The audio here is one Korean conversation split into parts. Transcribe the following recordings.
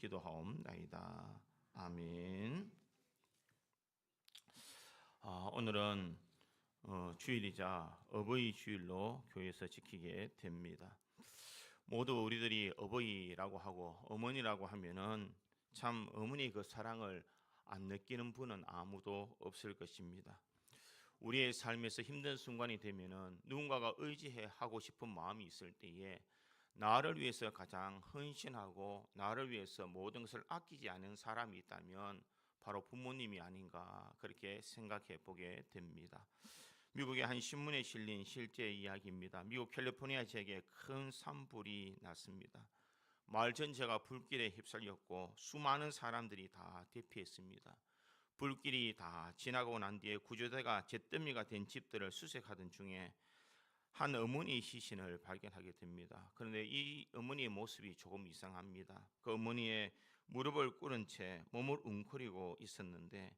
기도하옵나이다. 아멘. 오늘은 주일이자 어버이 주일로 교회에서 지키게 됩니다. 모두 우리들이 어버이라고 하고 어머니라고 하면은 참 어머니 그 사랑을 안 느끼는 분은 아무도 없을 것입니다. 우리의 삶에서 힘든 순간이 되면은 누군가가 의지해 하고 싶은 마음이 있을 때에 나를 위해서 가장 헌신하고 나를 위해서 모든 것을 아끼지 않은 사람이 있다면 바로 부모님이 아닌가 그렇게 생각해 보게 됩니다. 미국의 한 신문에 실린 실제 이야기입니다. 미국 캘리포니아 지역에 큰 산불이 났습니다. 마을 전체가 불길에 휩쓸렸고 수많은 사람들이 다 대피했습니다. 불길이 다 지나고 난 뒤에 구조대가 잿더미가 된 집들을 수색하던 중에 한 어머니의 시신을 발견하게 됩니다. 그런데 이 어머니의 모습이 조금 이상합니다. 그 어머니의 무릎을 꿇은 채 몸을 웅크리고 있었는데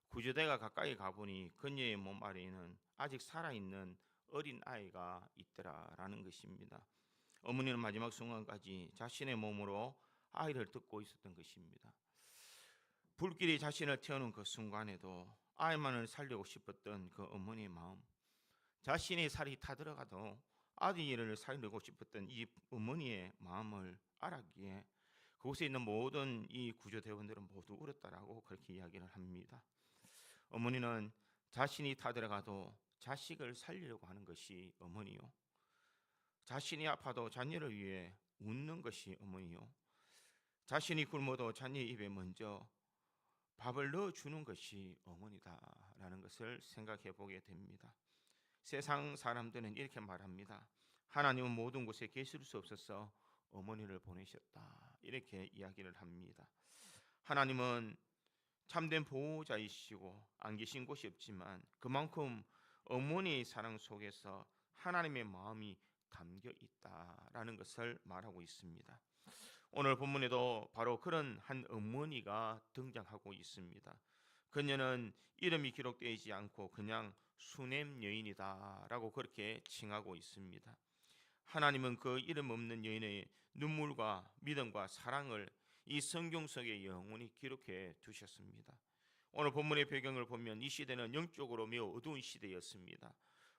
구조대가 가까이 가보니 그녀의 몸 아래에는 아직 살아있는 어린 아이가 있더라라는 것입니다. 어머니는 마지막 순간까지 자신의 몸으로 아이를 뜯고 있었던 것입니다. 불길이 자신을 태우는 그 순간에도 아이만을 살리고 싶었던 그 어머니의 마음, 자신의 살이 타들어가도 아들을 살리고 싶었던 이 어머니의 마음을 알았기에 그곳에 있는 모든 이 구조대원들은 모두 울었다라고 그렇게 이야기를 합니다. 어머니는 자신이 타들어가도 자식을 살리려고 하는 것이 어머니요, 자신이 아파도 자녀를 위해 웃는 것이 어머니요, 자신이 굶어도 자녀 입에 먼저 밥을 넣어주는 것이 어머니다라는 것을 생각해 보게 됩니다. 세상 사람들은 이렇게 말합니다. 하나님은 모든 곳에 계실 수 없어서 어머니를 보내셨다, 이렇게 이야기를 합니다. 하나님은 참된 보호자이시고 안 계신 곳이 없지만 그만큼 어머니의 사랑 속에서 하나님의 마음이 담겨 있다라는 것을 말하고 있습니다. 오늘 본문에도 바로 그런 한 어머니가 등장하고 있습니다. 그녀는 이름이 기록되어 있지 않고 그냥 수넴 여인이다라고 그렇게 칭하고 있습니다. 하나님은 그 이름 없는 여인의 눈물과 믿음과 사랑을 이 성경 속에 영원히 기록해 두셨습니다. 오늘 본문의 배경을 보면 이 시대는 영적으로 매우 어두운 시대였습니다.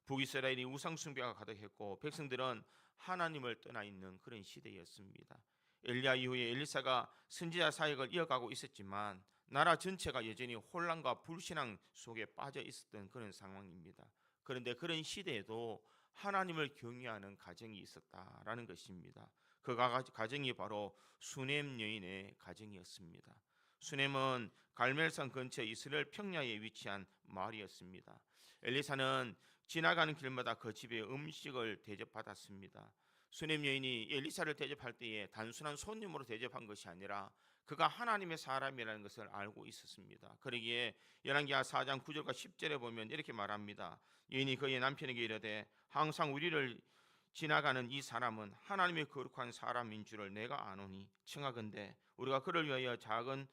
북이스라엘이 우상 숭배가 가득했고 백성들은 하나님을 떠나 있는 그런 시대였습니다. 엘리야 이후에 엘리사가 선지자 사역을 이어가고 있었지만 나라 전체가 여전히 혼란과 불신앙 속에 빠져 있었던 그런 상황입니다. 그런데 그런 시대에도 하나님을 경외하는 가정이 있었다라는 것입니다. 그 가정이 바로 수넴 여인의 가정이었습니다. 수넴은 갈멜산 근처 이스라엘 평야에 위치한 마을이었습니다. 엘리사는 지나가는 길마다 그 집에 음식을 대접받았습니다. 수넴 여인이 엘리사를 대접할 때에 단순한 손님으로 대접한 것이 아니라 그가 하나님의 사람이라는 것을 알고 있었습니다. 그러기에 열왕기하 4장 9절과 10절에 보면 이렇게 말합니다. 여인이 그의 남편에게 이르되 항상 우리를 지나가는 이 사람은 하나님의 거룩한 사람인 줄을 내가 아노니 청하건대 우리가 그를 위하여 작은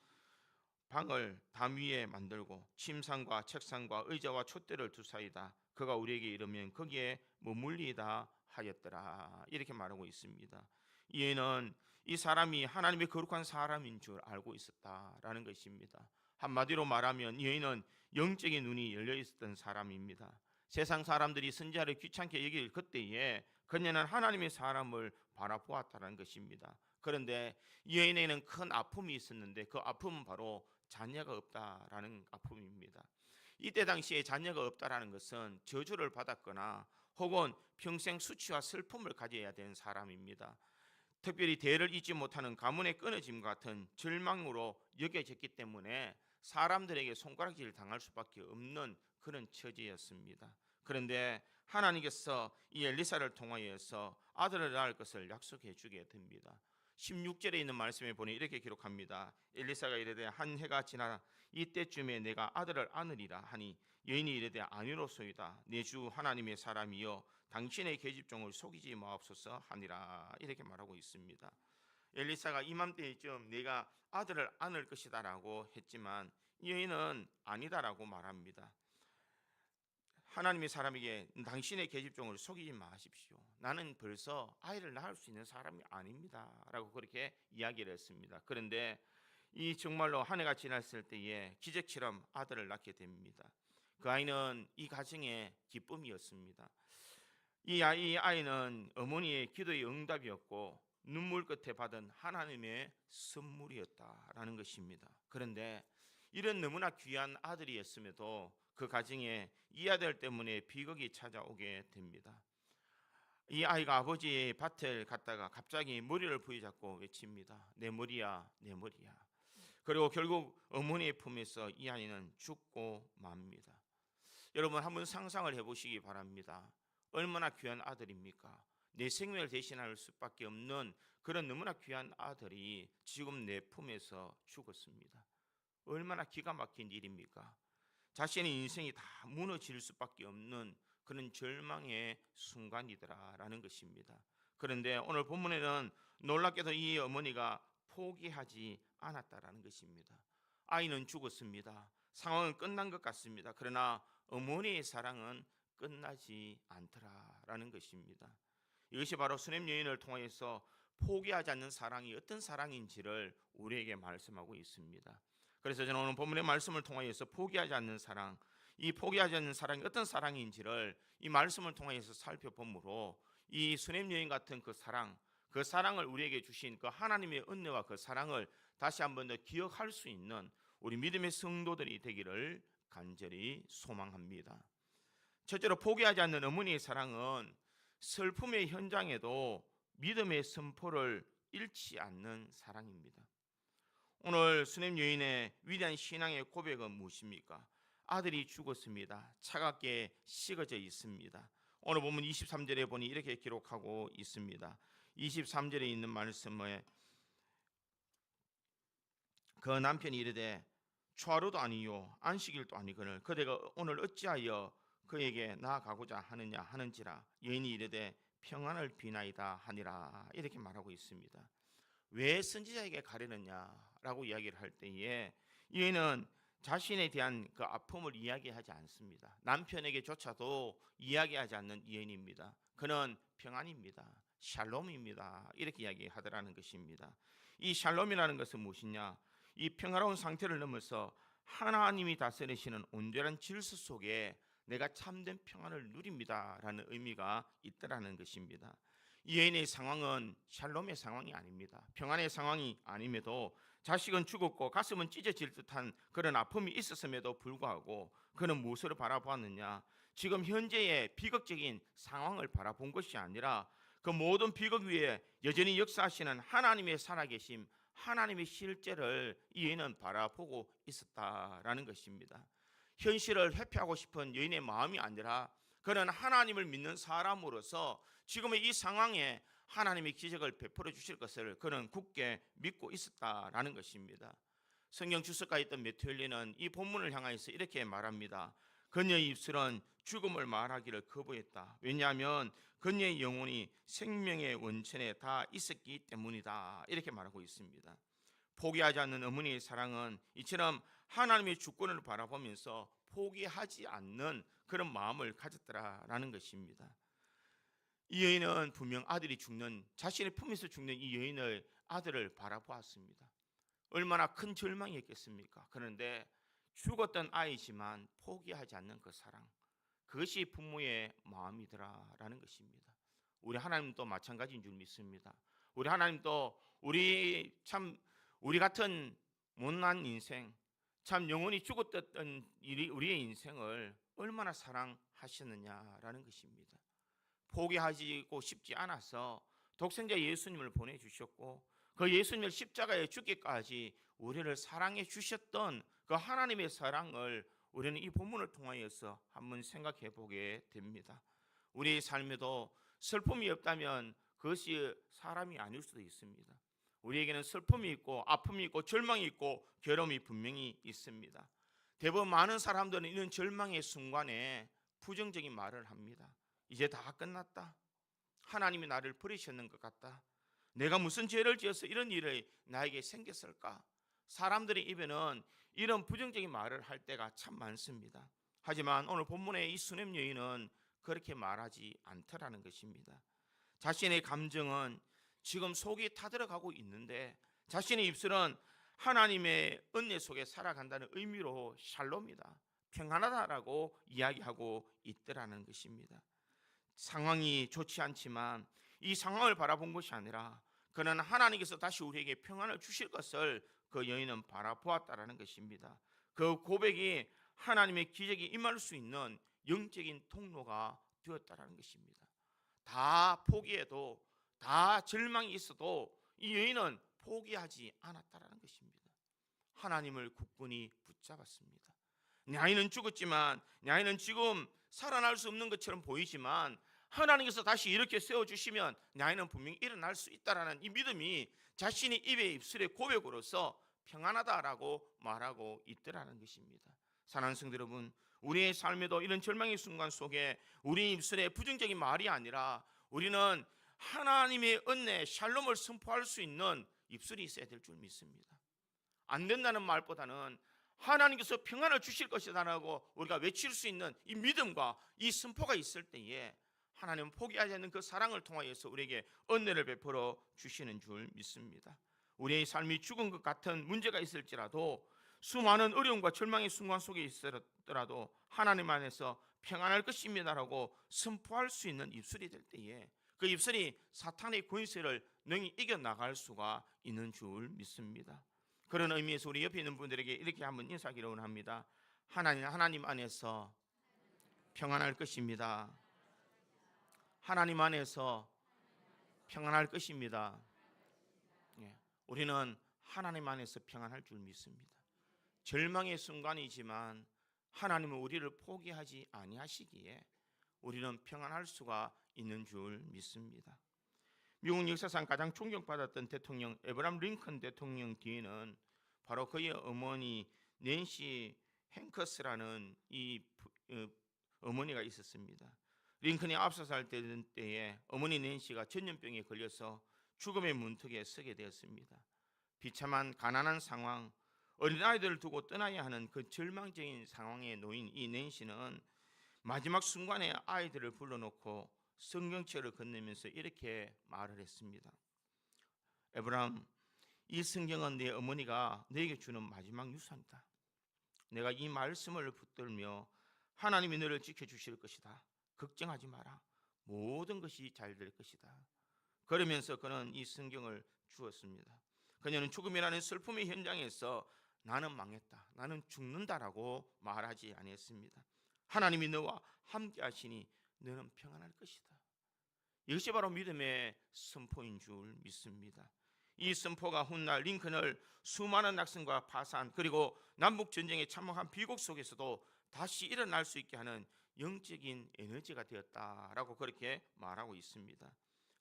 방을 담 위에 만들고 침상과 책상과 의자와 촛대를 두사이다. 그가 우리에게 이르면 거기에 머물리이다 하였더라, 이렇게 말하고 있습니다. 이에는 이 사람이 하나님의 거룩한 사람인 줄 알고 있었다라는 것입니다. 한마디로 말하면 이 여인은 영적인 눈이 열려 있었던 사람입니다. 세상 사람들이 선지자를 귀찮게 여길 그때에 그녀는 하나님의 사람을 바라보았다는 것입니다. 그런데 이 여인에게는 큰 아픔이 있었는데 그 아픔은 바로 자녀가 없다라는 아픔입니다. 이때 당시에 자녀가 없다라는 것은 저주를 받았거나 혹은 평생 수치와 슬픔을 가져야 되는 사람입니다. 특별히 대를 잊지 못하는 가문의 끊어짐 같은 절망으로 여겨졌기 때문에 사람들에게 손가락질을 당할 수밖에 없는 그런 처지였습니다. 그런데 하나님께서 이 엘리사를 통하여서 아들을 낳을 것을 약속해 주게 됩니다. 16절에 있는 말씀에 보니 이렇게 기록합니다. 엘리사가 이르되 한 해가 지나 이때쯤에 내가 아들을 안으리라 하니 여인이 이르되 아니로소이다. 내 주 하나님의 사람이여 당신의 계집종을 속이지 마옵소서 하니라, 이렇게 말하고 있습니다. 엘리사가 이맘때쯤 내가 아들을 안을 것이다 라고 했지만 이 여인은 아니다라고 말합니다. 하나님의 사람에게 당신의 계집종을 속이지 마십시오. 나는 벌써 아이를 낳을 수 있는 사람이 아닙니다 라고 그렇게 이야기를 했습니다. 그런데 이 정말로 한 해가 지났을 때에 기적처럼 아들을 낳게 됩니다. 그 아이는 이 가정의 기쁨이었습니다. 이 아이는 어머니의 기도의 응답이었고 눈물 끝에 받은 하나님의 선물이었다라는 것입니다. 그런데 이런 너무나 귀한 아들이었음에도 그 가정에 이 아들 때문에 비극이 찾아오게 됩니다. 이 아이가 아버지의 밭을 갔다가 갑자기 머리를 부여잡고 외칩니다. 내 머리야, 내 머리야. 그리고 결국 어머니의 품에서 이 아이는 죽고 맙니다. 여러분 한번 상상을 해보시기 바랍니다. 얼마나 귀한 아들입니까? 내 생명을 대신할 수밖에 없는 그런 너무나 귀한 아들이 지금 내 품에서 죽었습니다. 얼마나 기가 막힌 일입니까? 자신의 인생이 다 무너질 수밖에 없는 그런 절망의 순간이더라라는 것입니다. 그런데 오늘 본문에는 놀랍게도 이 어머니가 포기하지 않았다라는 것입니다. 아이는 죽었습니다. 상황은 끝난 것 같습니다. 그러나 어머니의 사랑은 끝나지 않더라라는 것입니다. 이것이 바로 수냄 여인을 통해서 포기하지 않는 사랑이 어떤 사랑인지를 우리에게 말씀하고 있습니다. 그래서 저는 오늘 본문의 말씀을 통해서 포기하지 않는 사랑, 이 포기하지 않는 사랑이 어떤 사랑인지를 이 말씀을 통해서 살펴보므로 이 수냄 여인 같은 그 사랑을 우리에게 주신 그 하나님의 은혜와 그 사랑을 다시 한번 더 기억할 수 있는 우리 믿음의 성도들이 되기를 간절히 소망합니다. 첫째로 포기하지 않는 어머니의 사랑은 슬픔의 현장에도 믿음의 선포를 잃지 않는 사랑입니다. 오늘 수냄 여인의 위대한 신앙의 고백은 무엇입니까? 아들이 죽었습니다. 차갑게 식어져 있습니다. 오늘 보면 23절에 보니 이렇게 기록하고 있습니다. 23절에 있는 말씀에 그 남편이 이르되 초하루도 아니요 안식일도 아니거늘 그대가 오늘 어찌하여 그에게 나아가고자 하느냐 하는지라. 여인이 이르되 평안을 비나이다 하니라. 이렇게 말하고 있습니다. 왜 선지자에게 가려느냐라고 이야기를 할 때에 여인은 자신에 대한 그 아픔을 이야기하지 않습니다. 남편에게조차도 이야기하지 않는 여인입니다. 그는 평안입니다. 샬롬입니다. 이렇게 이야기하더라는 것입니다. 이 샬롬이라는 것은 무엇이냐? 이 평화로운 상태를 넘어서 하나님이 다스리시는 온전한 질서 속에 내가 참된 평안을 누립니다라는 의미가 있다라는 것입니다. 이 여인의 상황은 샬롬의 상황이 아닙니다. 평안의 상황이 아님에도 자식은 죽었고 가슴은 찢어질 듯한 그런 아픔이 있었음에도 불구하고 그는 무엇을 바라보았느냐? 지금 현재의 비극적인 상황을 바라본 것이 아니라 그 모든 비극 위에 여전히 역사하시는 하나님의 살아계심, 하나님의 실제를 이 여인은 바라보고 있었다라는 것입니다. 현실을 회피하고 싶은 여인의 마음이 아니라 그는 하나님을 믿는 사람으로서 지금의 이 상황에 하나님의 기적을 베풀어 주실 것을 그는 굳게 믿고 있었다라는 것입니다. 성경 주석가에 있던 메투엘리는 이 본문을 향하여서 이렇게 말합니다. 그녀의 입술은 죽음을 말하기를 거부했다. 왜냐하면 그녀의 영혼이 생명의 원천에 다 있었기 때문이다. 이렇게 말하고 있습니다. 포기하지 않는 어머니의 사랑은 이처럼 하나님의 주권을 바라보면서 포기하지 않는 그런 마음을 가졌더라라는 것입니다. 이 여인은 분명 아들이 죽는, 자신의 품에서 죽는 이 여인의 아들을 바라보았습니다. 얼마나 큰 절망이었겠습니까? 그런데 죽었던 아이지만 포기하지 않는 그 사랑, 그것이 부모의 마음이더라라는 것입니다. 우리 하나님도 마찬가지인 줄 믿습니다. 우리 하나님도 우리 같은 못난 인생, 참 영혼이 죽었던 우리의 인생을 얼마나 사랑하셨느냐라는 것입니다. 포기하고 싶지 않아서 독생자 예수님을 보내주셨고 그 예수님을 십자가에 죽기까지 우리를 사랑해 주셨던 그 하나님의 사랑을 우리는 이 본문을 통하여서 한번 생각해 보게 됩니다. 우리의 삶에도 슬픔이 없다면 그것이 사람이 아닐 수도 있습니다. 우리에게는 슬픔이 있고 아픔이 있고 절망이 있고 괴로움이 분명히 있습니다. 대부분 많은 사람들은 이런 절망의 순간에 부정적인 말을 합니다. 이제 다 끝났다. 하나님이 나를 버리셨는 것 같다. 내가 무슨 죄를 지어서 이런 일이 나에게 생겼을까? 사람들의 입에는 이런 부정적인 말을 할 때가 참 많습니다. 하지만 오늘 본문의 이 수냄 여인은 그렇게 말하지 않더라는 것입니다. 자신의 감정은 지금 속이 타들어가고 있는데 자신의 입술은 하나님의 은혜 속에 살아간다는 의미로 샬롬이다, 평안하다라고 이야기하고 있더라는 것입니다. 상황이 좋지 않지만 이 상황을 바라본 것이 아니라 그는 하나님께서 다시 우리에게 평안을 주실 것을 그 여인은 바라보았다라는 것입니다. 그 고백이 하나님의 기적이 임할 수 있는 영적인 통로가 되었다라는 것입니다. 다 포기해도, 다 절망이 있어도 이 여인은 포기하지 않았다라는 것입니다. 하나님을 굳건히 붙잡았습니다. 내 아이는 죽었지만, 내 아이는 지금 살아날 수 없는 것처럼 보이지만 하나님께서 다시 이렇게 세워주시면 내 아이는 분명히 일어날 수 있다라는 이 믿음이 자신의 입에 입술의 고백으로서 평안하다라고 말하고 있더라는 것입니다. 사랑하는 성도 여러분, 우리의 삶에도 이런 절망의 순간 속에 우리 입술에 부정적인 말이 아니라 우리는 하나님의 은혜, 샬롬을 선포할 수 있는 입술이 있어야 될 줄 믿습니다. 안 된다는 말보다는 하나님께서 평안을 주실 것이다라고 우리가 외칠 수 있는 이 믿음과 이 선포가 있을 때에 하나님은 포기하지 않는 그 사랑을 통하여서 우리에게 은혜를 베풀어 주시는 줄 믿습니다. 우리의 삶이 죽은 것 같은 문제가 있을지라도, 수많은 어려움과 절망의 순간 속에 있더라도 하나님 안에서 평안할 것입니다라고 선포할 수 있는 입술이 될 때에 그 입술이 사탄의 권세를 능히 이겨나갈 수가 있는 줄 믿습니다. 그런 의미에서 우리 옆에 있는 분들에게 이렇게 한번 인사하기를 원합니다. 하나님 안에서 평안할 것입니다. 하나님 안에서 평안할 것입니다. 우리는 하나님 안에서 평안할 줄 믿습니다. 절망의 순간이지만 하나님은 우리를 포기하지 아니하시기에 우리는 평안할 수가 있는 줄 믿습니다. 미국 역사상 가장 존경받았던 대통령 에브라함 링컨 대통령 뒤에는 바로 그의 어머니 낸시 행커스라는 이 어머니가 있었습니다. 링컨이 9살 되던 때에 어머니 낸시가 전염병에 걸려서 죽음의 문턱에 서게 되었습니다. 비참한 가난한 상황, 어린아이들을 두고 떠나야 하는 그 절망적인 상황에 놓인 이 낸시는 마지막 순간에 아이들을 불러놓고 성경책을 건네면서 이렇게 말을 했습니다. 에브라함, 이 성경은 내 어머니가 너에게 주는 마지막 유산이다. 내가 이 말씀을 붙들며 하나님이 너를 지켜주실 것이다. 걱정하지 마라. 모든 것이 잘 될 것이다. 그러면서 그는 이 성경을 주었습니다. 그녀는 죽음이라는 슬픔의 현장에서 나는 망했다, 나는 죽는다라고 말하지 아니했습니다. 하나님이 너와 함께 하시니 너는 평안할 것이다. 이것이 바로 믿음의 선포인 줄 믿습니다. 이 선포가 훗날 링컨을 수많은 낙선과 파산, 그리고 남북전쟁에 참혹한 비극 속에서도 다시 일어날 수 있게 하는 영적인 에너지가 되었다라고 그렇게 말하고 있습니다.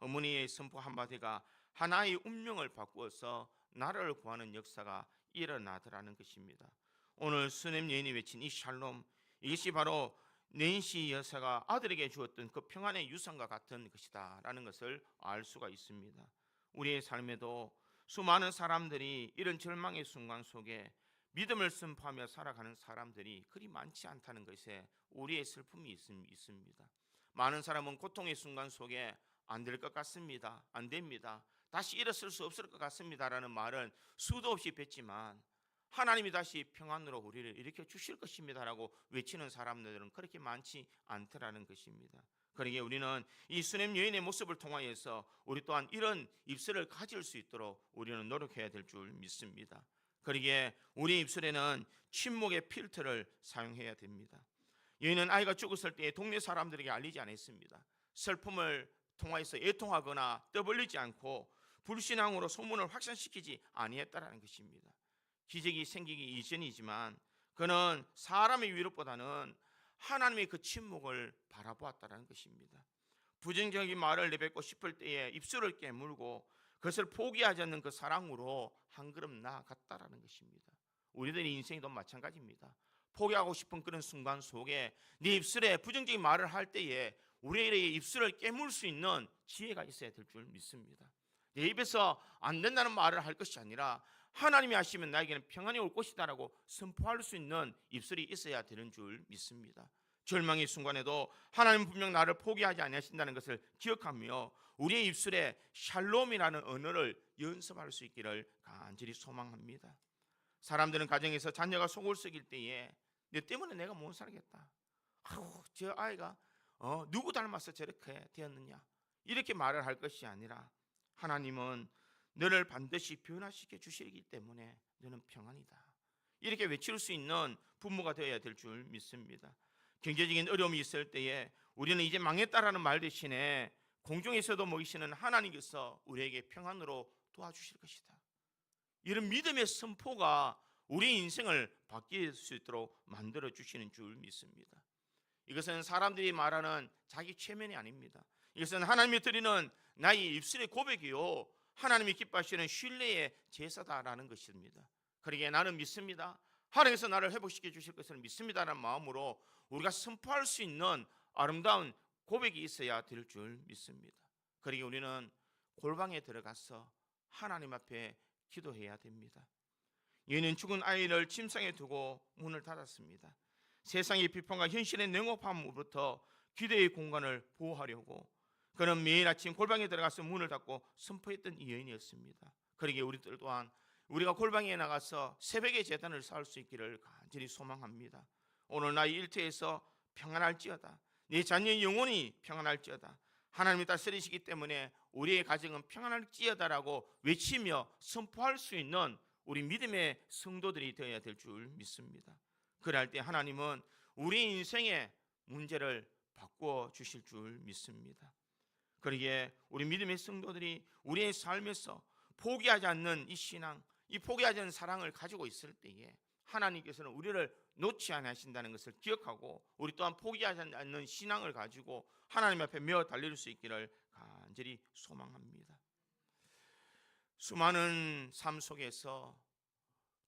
어머니의 선포 한마디가 하나의 운명을 바꾸어서 나라를 구하는 역사가 일어나더라는 것입니다. 오늘 수넴 여인이 외친 이 샬롬, 이것이 바로 낸시 여사가 아들에게 주었던 그 평안의 유산과 같은 것이다 라는 것을 알 수가 있습니다. 우리의 삶에도 수많은 사람들이 이런 절망의 순간 속에 믿음을 선포하며 살아가는 사람들이 그리 많지 않다는 것에 우리의 슬픔이 있습니다. 많은 사람은 고통의 순간 속에 안 될 것 같습니다, 안 됩니다, 다시 일어설 수 없을 것 같습니다 라는 말은 수도 없이 뱉지만 하나님이 다시 평안으로 우리를 일으켜 주실 것입니다 라고 외치는 사람들은 그렇게 많지 않더라는 것입니다. 그러기에 우리는 이 수넴 여인의 모습을 통하여서 우리 또한 이런 입술을 가질 수 있도록 우리는 노력해야 될 줄 믿습니다. 그러기에 우리 입술에는 침묵의 필터를 사용해야 됩니다. 여인은 아이가 죽었을 때 동네 사람들에게 알리지 않았습니다. 슬픔을 통하여서 애통하거나 떠벌리지 않고 불신앙으로 소문을 확산시키지 아니했다라는 것입니다. 기적이 생기기 이전이지만 그는 사람의 위로보다는 하나님의 그 침묵을 바라보았다는 것입니다. 부정적인 말을 내뱉고 싶을 때에 입술을 깨물고 그것을 포기하지 않는 그 사랑으로 한 걸음 나아갔다라는 것입니다. 우리들의 인생도 마찬가지입니다. 포기하고 싶은 그런 순간 속에 네 입술에 부정적인 말을 할 때에 우리의 입술을 깨물 수 있는 지혜가 있어야 될 줄 믿습니다. 내 입에서 안 된다는 말을 할 것이 아니라 하나님이 하시면 나에게는 평안이 올 것이다라고 선포할 수 있는 입술이 있어야 되는 줄 믿습니다. 절망의 순간에도 하나님은 분명 나를 포기하지 아니하신다는 것을 기억하며 우리의 입술에 샬롬이라는 언어를 연습할 수 있기를 간절히 소망합니다. 사람들은 가정에서 자녀가 속을 썩일 때에 내 때문에 내가 못 살겠다, 아우 저 아이가 누구 닮아서 저렇게 되었느냐, 이렇게 말을 할 것이 아니라 하나님은 너를 반드시 변화시켜 주시기 때문에 너는 평안이다, 이렇게 외칠 수 있는 부모가 되어야 될 줄 믿습니다. 경제적인 어려움이 있을 때에 우리는 이제 망했다라는 말 대신에 공중에서도 먹이시는 하나님께서 우리에게 평안으로 도와주실 것이다, 이런 믿음의 선포가 우리 인생을 바뀔 수 있도록 만들어 주시는 줄 믿습니다. 이것은 사람들이 말하는 자기 최면이 아닙니다. 이것은 하나님이 드리는 나의 입술의 고백이요, 하나님이 기뻐하시는 신뢰의 제사다라는 것입니다. 그러기에 나는 믿습니다, 하나님께서 나를 회복시켜 주실 것을 믿습니다라는 마음으로 우리가 선포할 수 있는 아름다운 고백이 있어야 될 줄 믿습니다. 그러기에 우리는 골방에 들어가서 하나님 앞에 기도해야 됩니다. 얘는 죽은 아이를 침상에 두고 문을 닫았습니다. 세상의 비판과 현실의 냉혹함으로부터 기도의 공간을 보호하려고 그는 매일 아침 골방에 들어가서 문을 닫고 선포했던 이 여인이었습니다. 그러기에 우리들 또한 우리가 골방에 나가서 새벽에 제단을 쌓을 수 있기를 간절히 소망합니다. 오늘 나의 일터에서 평안할지어다, 내 자녀의 영혼이 평안할지어다, 하나님이 다스리시기 때문에 우리의 가정은 평안할지어다라고 외치며 선포할 수 있는 우리 믿음의 성도들이 되어야 될 줄 믿습니다. 그럴 때 하나님은 우리 인생의 문제를 바꾸어 주실 줄 믿습니다. 그러기에 우리 믿음의 성도들이 우리의 삶에서 포기하지 않는 이 신앙, 이 포기하지 않는 사랑을 가지고 있을 때에 하나님께서는 우리를 놓지 않으신다는 것을 기억하고 우리 또한 포기하지 않는 신앙을 가지고 하나님 앞에 메어 달릴 수 있기를 간절히 소망합니다. 수많은 삶 속에서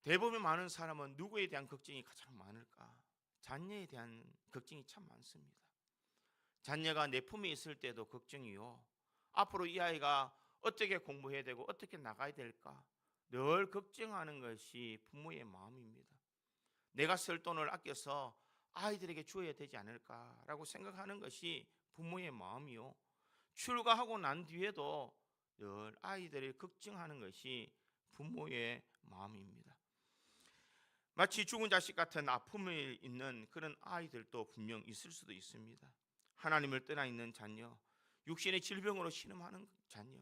대부분 많은 사람은 누구에 대한 걱정이 가장 많을까? 자녀에 대한 걱정이 참 많습니다. 자녀가 내 품에 있을 때도 걱정이요, 앞으로 이 아이가 어떻게 공부해야 되고 어떻게 나가야 될까 늘 걱정하는 것이 부모의 마음입니다. 내가 쓸 돈을 아껴서 아이들에게 주어야 되지 않을까라고 생각하는 것이 부모의 마음이요, 출가하고 난 뒤에도 늘 아이들을 걱정하는 것이 부모의 마음입니다. 마치 죽은 자식 같은 아픔이 있는 그런 아이들도 분명 있을 수도 있습니다. 하나님을 떠나 있는 자녀, 육신의 질병으로 신음하는 자녀,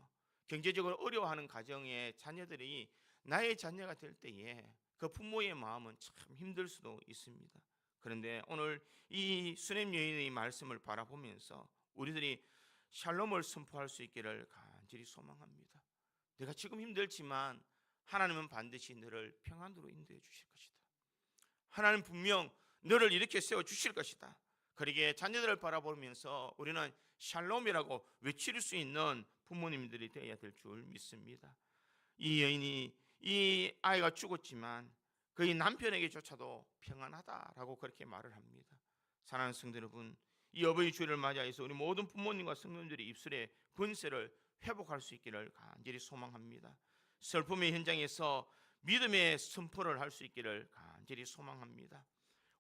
경제적으로 어려워하는 가정의 자녀들이 나의 자녀가 될 때에 그 부모의 마음은 참 힘들 수도 있습니다. 그런데 오늘 이 수냄 여인의 말씀을 바라보면서 우리들이 샬롬을 선포할 수 있기를 간절히 소망합니다. 내가 지금 힘들지만 하나님은 반드시 너를 평안으로 인도해 주실 것이다. 하나님 분명 너를 이렇게 세워 주실 것이다. 그러기에 자녀들을 바라보면서 우리는 샬롬이라고 외칠 수 있는 부모님들이 되어야 될 줄 믿습니다. 이 여인이 이 아이가 죽었지만 그의 남편에게조차도 평안하다라고 그렇게 말을 합니다. 사랑하는 성도 여러분, 이 어버이 주일을 맞이해서 우리 모든 부모님과 성도님들의 입술의 권세를 회복할 수 있기를 간절히 소망합니다. 슬픔의 현장에서 믿음의 선포를 할 수 있기를 간절히 소망합니다.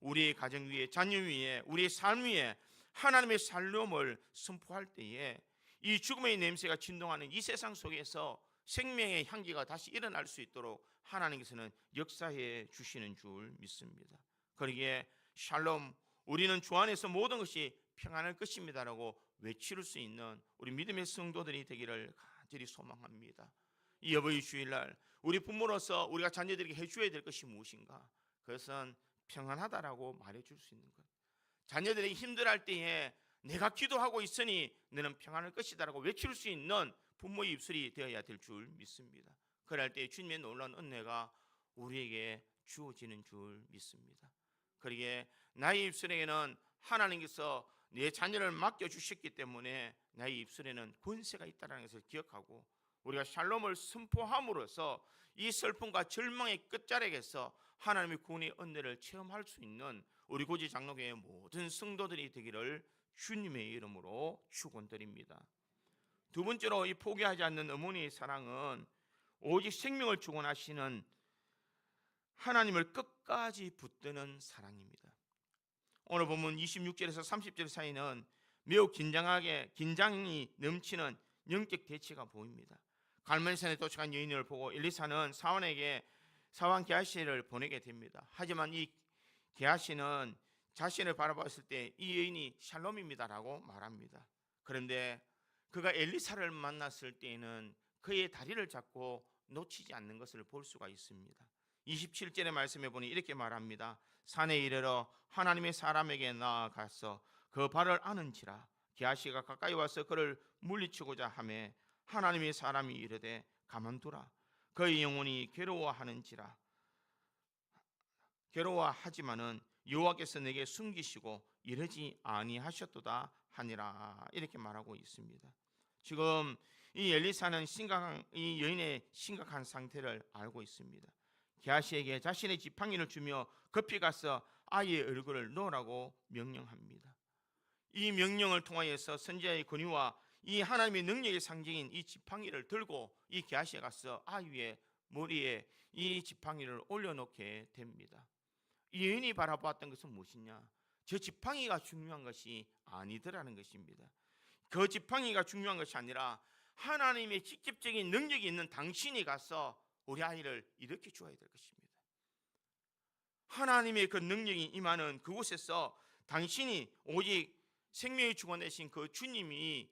우리의 가정 위에, 자녀 위에, 우리의 삶 위에 하나님의 샬롬을 선포할 때에 이 죽음의 냄새가 진동하는 이 세상 속에서 생명의 향기가 다시 일어날 수 있도록 하나님께서는 역사해 주시는 줄 믿습니다. 그러기에 샬롬, 우리는 주 안에서 모든 것이 평안할 것입니다라고 외칠 수 있는 우리 믿음의 성도들이 되기를 간절히 소망합니다. 이 어버이 주일날 우리 부모로서 우리가 자녀들에게 해줘야 될 것이 무엇인가? 그것은 평안하다라고 말해줄 수 있는 것. 자녀들이 힘들어할 때에 내가 기도하고 있으니 너는 평안할 것이다라고 외칠 수 있는 부모의 입술이 되어야 될 줄 믿습니다. 그럴 때 주님의 놀라운 은혜가 우리에게 주어지는 줄 믿습니다. 그러기에 나의 입술에게는 하나님께서 내 자녀를 맡겨주셨기 때문에 나의 입술에는 권세가 있다는 것을 기억하고 우리가 샬롬을 선포함으로써 이 슬픔과 절망의 끝자락에서 하나님의 구원의 은혜를 체험할 수 있는 우리 고지 장로교회 모든 성도들이 되기를 주님의 이름으로 축원드립니다. 두 번째로 이 포기하지 않는 어머니의 사랑은 오직 생명을 축원하시는 하나님을 끝까지 붙드는 사랑입니다. 오늘 보면 26절에서 30절 사이는 매우 긴장이 넘치는 영적 대치가 보입니다. 갈멜산에 도착한 여인을 보고 엘리사는 사원에게 사원 게하시를 보내게 됩니다. 하지만 이 게하시는 자신을 바라봤을 때 이 여인이 샬롬입니다라고 말합니다. 그런데 그가 엘리사를 만났을 때에는 그의 다리를 잡고 놓치지 않는 것을 볼 수가 있습니다. 27절의 말씀에 보니 이렇게 말합니다. 산에 이르러 하나님의 사람에게 나아가서 그 발을 아는지라. 게하시가 가까이 와서 그를 물리치고자 하매 하나님의 사람이 이르되 가만두라. 그의 영혼이 괴로워하지만은 여호와께서 내게 숨기시고 이르지 아니하셨도다 하니라. 이렇게 말하고 있습니다. 지금 이 엘리사는 이 여인의 심각한 상태를 알고 있습니다. 게하시에게 자신의 지팡이를 주며 급히 가서 아이의 얼굴을 놓으라고 명령합니다. 이 명령을 통하여서 선지자의 권위와 이 하나님의 능력의 상징인 이 지팡이를 들고 이 게하시에 가서 아이의 머리에 이 지팡이를 올려놓게 됩니다. 이 여인이 바라보았던 것은 무엇이냐? 저 지팡이가 중요한 것이 아니더라는 것입니다. 그 지팡이가 중요한 것이 아니라 하나님의 직접적인 능력이 있는 당신이 가서 우리 아이를 일으켜 주어야 될 것입니다. 하나님의 그 능력이 임하는 그곳에서 당신이 오직 생명의 주관 되신 그 주님이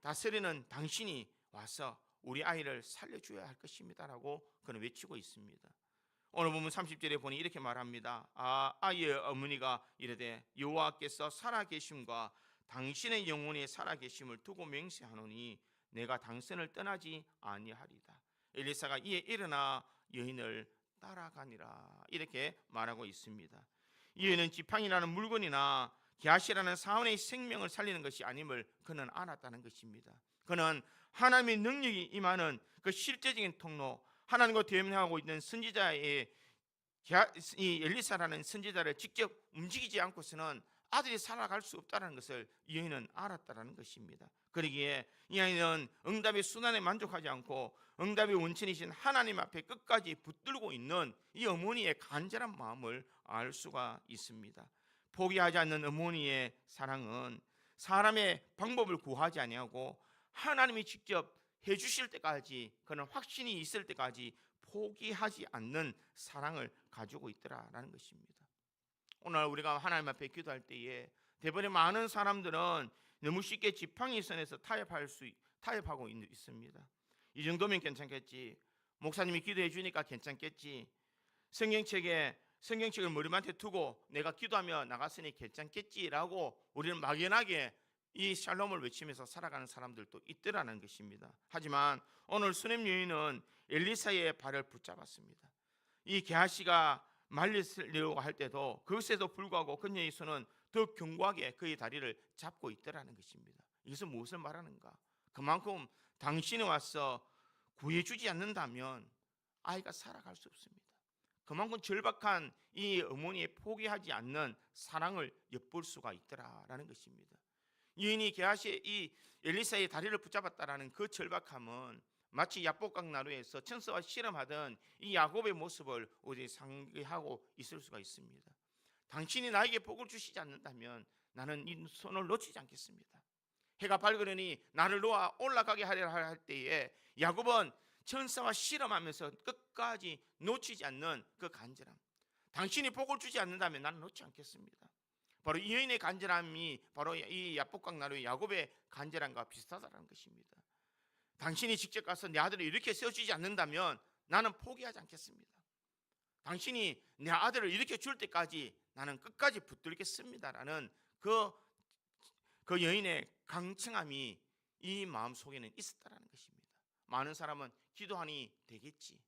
다스리는 당신이 와서 우리 아이를 살려줘야 할 것입니다라고 그는 외치고 있습니다. 오늘 보면 30절에 보니 이렇게 말합니다. 아이의 어머니가 이르되 여호와께서 살아계심과 당신의 영혼이 살아계심을 두고 맹세하노니 내가 당신을 떠나지 아니하리다. 엘리사가 이에 일어나 여인을 따라가니라. 이렇게 말하고 있습니다. 이 여인은 지팡이라는 물건이나 게하시라는 사원의 생명을 살리는 것이 아님을 그는 알았다는 것입니다. 그는 하나님의 능력이 임하는 그 실제적인 통로, 하나님과 대면하고 있는 선지자의 이 엘리사라는 선지자를 직접 움직이지 않고서는 아들이 살아갈 수 없다는 것을 이 여인은 알았다는 것입니다. 그러기에 이 아이는 응답의 순환에 만족하지 않고 응답의 원천이신 하나님 앞에 끝까지 붙들고 있는 이 어머니의 간절한 마음을 알 수가 있습니다. 포기하지 않는 어머니의 사랑은 사람의 방법을 구하지 아니하고 하나님이 직접 해주실 때까지, 그는 확신이 있을 때까지 포기하지 않는 사랑을 가지고 있더라라는 것입니다. 오늘 우리가 하나님 앞에 기도할 때에 대부분의 많은 사람들은 너무 쉽게 지팡이 선에서 타협하고 있습니다. 이 정도면 괜찮겠지, 목사님이 기도해 주니까 괜찮겠지, 성경책을 머리맡에 두고 내가 기도하며 나갔으니 괜찮겠지라고 우리는 막연하게 이 샬롬을 외치면서 살아가는 사람들도 있더라는 것입니다. 하지만 오늘 수넴 여인은 엘리사의 발을 붙잡았습니다. 이 게하시가 말리려고 할 때도 그것에도 불구하고 그녀의 손은 더 견고하게 그의 다리를 잡고 있더라는 것입니다. 이것은 무엇을 말하는가? 그만큼 당신이 와서 구해주지 않는다면 아이가 살아갈 수 없습니다. 그만큼 절박한 이 어머니의 포기하지 않는 사랑을 엿볼 수가 있더라라는 것입니다. 여인이 게하시의 이 엘리사의 다리를 붙잡았다라는 그 절박함은 마치 야복강 나루에서 천사와 씨름하던 이 야곱의 모습을 우리 상기하고 있을 수가 있습니다. 당신이 나에게 복을 주시지 않는다면 나는 이 손을 놓치지 않겠습니다. 해가 밝으려니 나를 놓아 올라가게 하려 할 때에 야곱은 천사와 씨름하면서 끝까지 놓치지 않는 그 간절함, 당신이 복을 주지 않는다면 나는 놓지 않겠습니다. 바로 이 여인의 간절함이 바로 이 야복강 나루의 야곱의 간절함과 비슷하다는 것입니다. 당신이 직접 가서 내 아들을 이렇게 세워주지 않는다면 나는 포기하지 않겠습니다. 당신이 내 아들을 이렇게 줄 때까지 나는 끝까지 붙들겠습니다라는 그 여인의 강청함이 이 마음 속에는 있었다는 것입니다. 많은 사람은 기도하니 되겠지,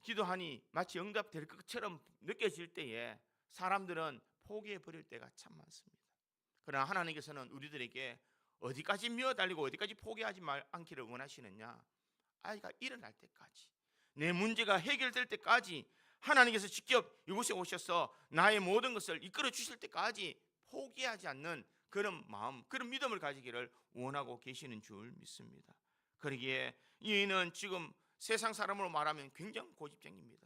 기도하니 마치 응답될 것처럼 느껴질 때에 사람들은 포기해버릴 때가 참 많습니다. 그러나 하나님께서는 우리들에게 어디까지 미어달리고 어디까지 포기하지 않기를 원하시느냐? 아이가 일어날 때까지, 내 문제가 해결될 때까지, 하나님께서 직접 이곳에 오셔서 나의 모든 것을 이끌어 주실 때까지 포기하지 않는 그런 마음, 그런 믿음을 가지기를 원하고 계시는 줄 믿습니다. 그러기에 이 여인은 지금 세상 사람으로 말하면 굉장히 고집쟁입니다.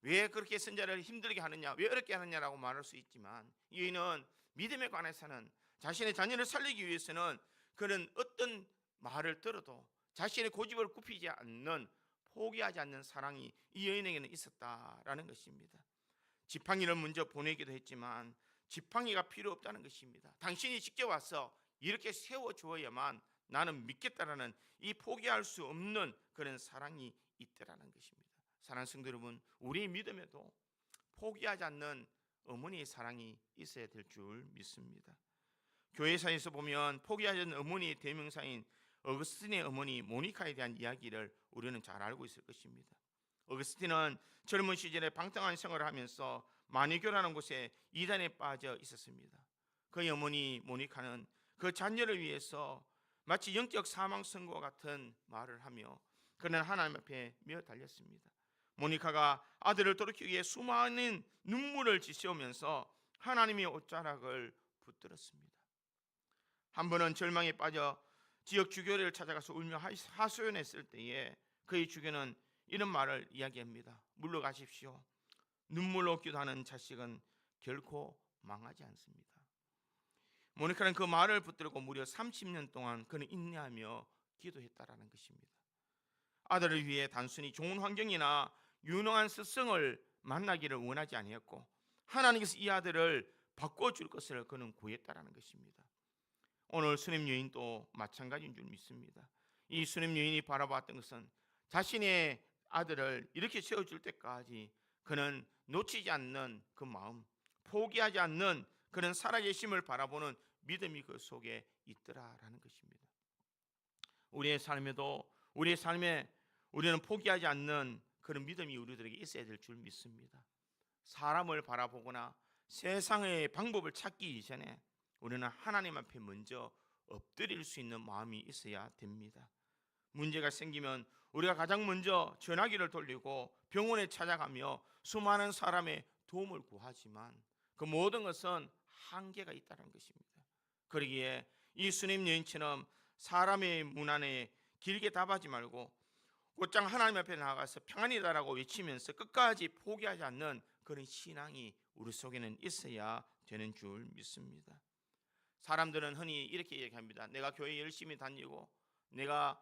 왜 그렇게 선자를 힘들게 하느냐, 왜 어렵게 하느냐라고 말할 수 있지만 이 여인은 믿음에 관해서는 자신의 자녀를 살리기 위해서는 그런 어떤 말을 들어도 자신의 고집을 굽히지 않는, 포기하지 않는 사랑이 이 여인에게는 있었다라는 것입니다. 지팡이를 먼저 보내기도 했지만 지팡이가 필요 없다는 것입니다. 당신이 직접 와서 이렇게 세워주어야만 나는 믿겠다라는 이 포기할 수 없는 그런 사랑이 있더라는 것입니다. 사랑하는 성도 여러분, 우리의 믿음에도 포기하지 않는 어머니의 사랑이 있어야 될 줄 믿습니다. 교회사에서 보면 포기하지 않는 어머니의 대명사인 어거스틴의 어머니 모니카에 대한 이야기를 우리는 잘 알고 있을 것입니다. 어거스틴은 젊은 시절에 방탕한 생활을 하면서 마니교라는 곳에 이단에 빠져 있었습니다. 그의 어머니 모니카는 그 자녀를 위해서 마치 영적 사망 선고와 같은 말을 하며 그는 하나님 앞에 메어 달렸습니다. 모니카가 아들을 돌이키기 위해 수많은 눈물을 지새우면서 하나님의 옷자락을 붙들었습니다. 한 번은 절망에 빠져 지역 주교를 찾아가서 울며 하소연했을 때에 그의 주교는 이런 말을 이야기합니다. 물러가십시오. 눈물로 기도하는 자식은 결코 망하지 않습니다. 모니카는 그 말을 붙들고 무려 30년 동안 그는 인내하며 기도했다라는 것입니다. 아들을 위해 단순히 좋은 환경이나 유능한 스승을 만나기를 원하지 아니했고 하나님께서 이 아들을 바꿔줄 것을 그는 구했다라는 것입니다. 오늘 수냄 여인도 마찬가지인 줄 믿습니다. 이 수냄 여인이 바라봤던 것은 자신의 아들을 이렇게 세워줄 때까지 그는 놓치지 않는 그 마음, 포기하지 않는 그런 살아계심을 바라보는 믿음이 그 속에 있더라라는 것입니다. 우리의 삶에 우리는 포기하지 않는 그런 믿음이 우리들에게 있어야 될 줄 믿습니다. 사람을 바라보거나 세상의 방법을 찾기 이전에 우리는 하나님 앞에 먼저 엎드릴 수 있는 마음이 있어야 됩니다. 문제가 생기면 우리가 가장 먼저 전화기를 돌리고 병원에 찾아가며 수많은 사람의 도움을 구하지만 그 모든 것은 한계가 있다는 것입니다. 그러기에 이 수냄 여인처럼 사람의 문 안에 길게 답하지 말고 곧장 하나님 앞에 나가서 평안이다라고 외치면서 끝까지 포기하지 않는 그런 신앙이 우리 속에는 있어야 되는 줄 믿습니다. 사람들은 흔히 이렇게 얘기합니다. 내가 교회 열심히 다니고 내가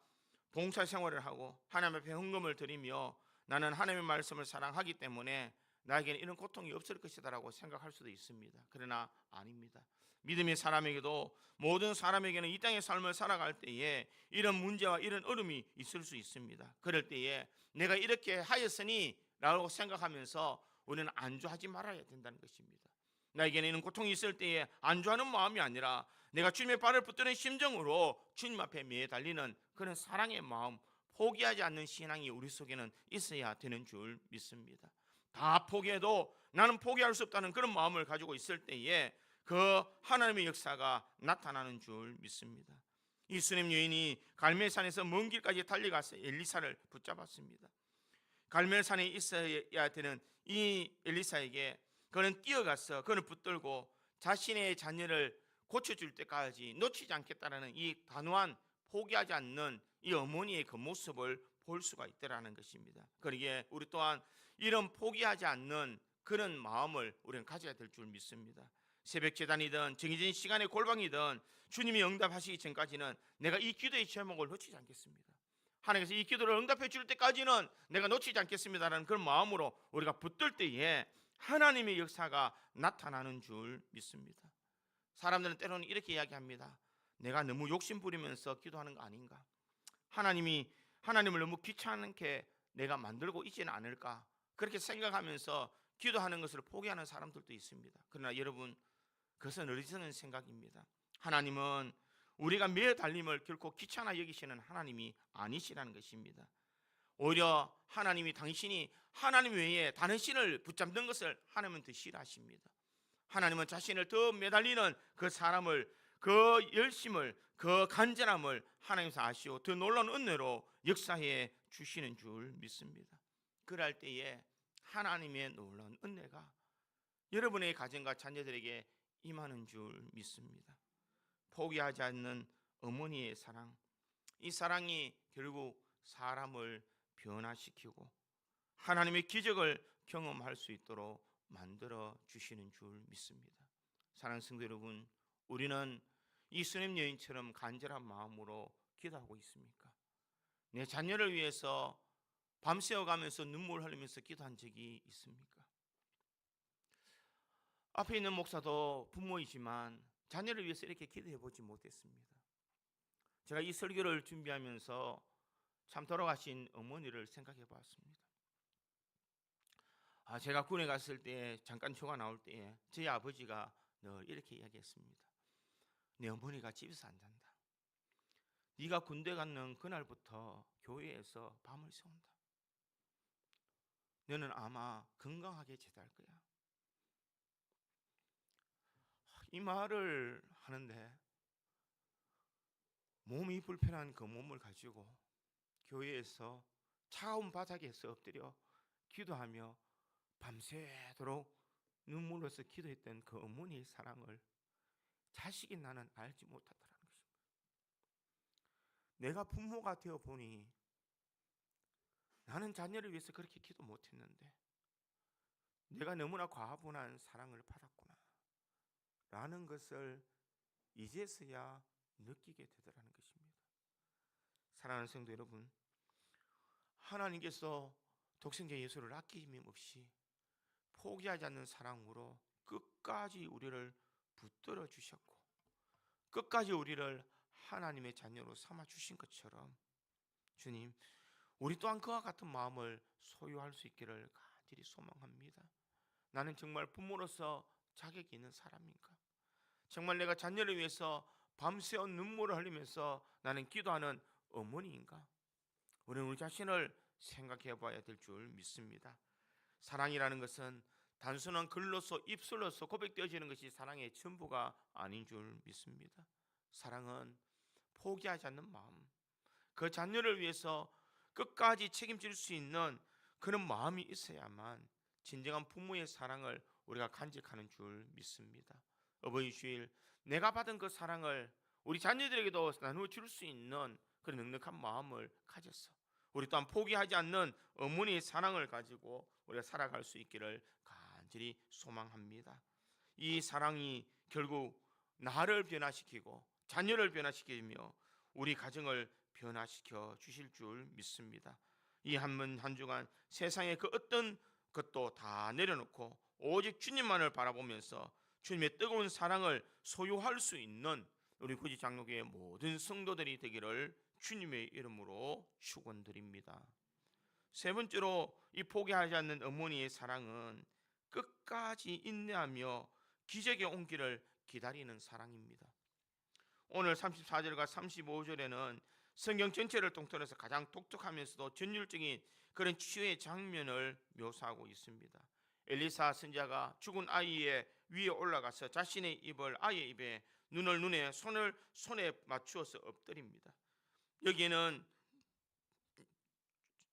봉사생활을 하고 하나님 앞에 헌금을 드리며 나는 하나님의 말씀을 사랑하기 때문에 나에게는 이런 고통이 없을 것이다라고 생각할 수도 있습니다. 그러나 아닙니다. 믿음의 사람에게도 모든 사람에게는 이 땅의 삶을 살아갈 때에 이런 문제와 이런 어려움이 있을 수 있습니다. 그럴 때에 내가 이렇게 하였으니 라고 생각하면서 우리는 안주하지 말아야 된다는 것입니다. 나에게는 이런 고통이 있을 때에 안주하는 마음이 아니라 내가 주님의 발을 붙드는 심정으로 주님 앞에 매달리는 그런 사랑의 마음, 포기하지 않는 신앙이 우리 속에는 있어야 되는 줄 믿습니다. 다 포기해도 나는 포기할 수 없다는 그런 마음을 가지고 있을 때에 그 하나님의 역사가 나타나는 줄 믿습니다. 이 수냄 여인이 갈멜산에서 먼 길까지 달려가서 엘리사를 붙잡았습니다. 갈멜산에 있어야 되는 이 엘리사에게 그는 뛰어가서 그는 붙들고 자신의 자녀를 고쳐줄 때까지 놓치지 않겠다는 이 단호한 포기하지 않는 이 어머니의 그 모습을 볼 수가 있다라는 것입니다. 그러기에 우리 또한 이런 포기하지 않는 그런 마음을 우리는 가져야 될 줄 믿습니다. 새벽 제단이든 정해진 시간의 골방이든 주님이 응답하시기 전까지는 내가 이 기도의 제목을 놓치지 않겠습니다. 하나님께서 이 기도를 응답해 줄 때까지는 내가 놓치지 않겠습니다라는 그런 마음으로 우리가 붙들 때에 하나님의 역사가 나타나는 줄 믿습니다. 사람들은 때로는 이렇게 이야기합니다. 내가 너무 욕심 부리면서 기도하는 거 아닌가? 하나님을 너무 귀찮게 내가 만들고 있지는 않을까? 그렇게 생각하면서 기도하는 것을 포기하는 사람들도 있습니다. 그러나 여러분, 그것은 어리석은 생각입니다. 하나님은 우리가 매어 달림을 결코 귀찮아 여기시는 하나님이 아니시라는 것입니다. 오히려 하나님이 당신이 하나님 외에 다른 신을 붙잡는 것을 하나님은 더 싫어하십니다. 하나님은 자신을 더 매달리는 그 사람을, 그 열심을, 그 간절함을 하나님께서 아시오 더 놀라운 은혜로 역사해 주시는 줄 믿습니다. 그럴 때에 하나님의 놀라운 은혜가 여러분의 가정과 자녀들에게 임하는 줄 믿습니다. 포기하지 않는 어머니의 사랑, 이 사랑이 결국 사람을 변화시키고 하나님의 기적을 경험할 수 있도록 만들어 주시는 줄 믿습니다. 사랑하는 성도 여러분, 우리는 이 수냄 여인처럼 간절한 마음으로 기도하고 있습니까? 내 자녀를 위해서 밤새워가면서 눈물 흘리면서 기도한 적이 있습니까? 앞에 있는 목사도 부모이지만 자녀를 위해서 이렇게 기도해 보지 못했습니다. 제가 이 설교를 준비하면서 참 돌아가신 어머니를 생각해 봤습니다. 제가 군에 갔을 때 잠깐 휴가 나올 때에 저희 아버지가 늘 이렇게 이야기했습니다. 내 어머니가 집에서 안 잔다. 네가 군대 갔는 그날부터 교회에서 밤을 새운다. 너는 아마 건강하게 제대할 거야. 이 말을 하는데 몸이 불편한 그 몸을 가지고 교회에서 차가운 바닥에서 엎드려 기도하며 밤새도록 눈물로서 기도했던 그 어머니의 사랑을 자식인 나는 알지 못하더라는 것입니다. 내가 부모가 되어 보니 나는 자녀를 위해서 그렇게 기도 못했는데 내가 너무나 과분한 사랑을 받았구나 라는 것을 이제서야 느끼게 되더라는 것입니다. 사랑하는 성도 여러분, 하나님께서 독생자 예수를 아낌없이 포기하지 않는 사랑으로 끝까지 우리를 붙들어 주셨고 끝까지 우리를 하나님의 자녀로 삼아 주신 것처럼 주님, 우리 또한 그와 같은 마음을 소유할 수 있기를 간절히 소망합니다. 나는 정말 부모로서 자격이 있는 사람인가? 정말 내가 자녀를 위해서 밤새워 눈물을 흘리면서 나는 기도하는 어머니인가? 우리는 우리 자신을 생각해 봐야 될 줄 믿습니다. 사랑이라는 것은 단순한 글로서 입술로서 고백되어지는 것이 사랑의 전부가 아닌 줄 믿습니다. 사랑은 포기하지 않는 마음, 그 자녀를 위해서 끝까지 책임질 수 있는 그런 마음이 있어야만 진정한 부모의 사랑을 우리가 간직하는 줄 믿습니다. 어버이 주일, 내가 받은 그 사랑을 우리 자녀들에게도 나누어 줄 수 있는 그런 넉넉한 마음을 가져서 우리 또한 포기하지 않는 어머니의 사랑을 가지고 우리가 살아갈 수 있기를 간절히 소망합니다. 이 사랑이 결국 나를 변화시키고 자녀를 변화시키며 우리 가정을 변화시켜 주실 줄 믿습니다. 이 한 주간 세상의 그 어떤 것도 다 내려놓고 오직 주님만을 바라보면서 주님의 뜨거운 사랑을 소유할 수 있는 우리 구지 장로교회 모든 성도들이 되기를 주님의 이름으로 축원드립니다. 세 번째로 이 포기하지 않는 어머니의 사랑은 끝까지 인내하며 기적의 온기를 기다리는 사랑입니다. 오늘 34절과 35절에는 성경 전체를 통틀어서 가장 독특하면서도 전율적인 그런 치유의 장면을 묘사하고 있습니다. 엘리사 선지자가 죽은 아이의 위에 올라가서 자신의 입을 아이의 입에 눈에 손을 손에 맞추어서 엎드립니다. 여기에는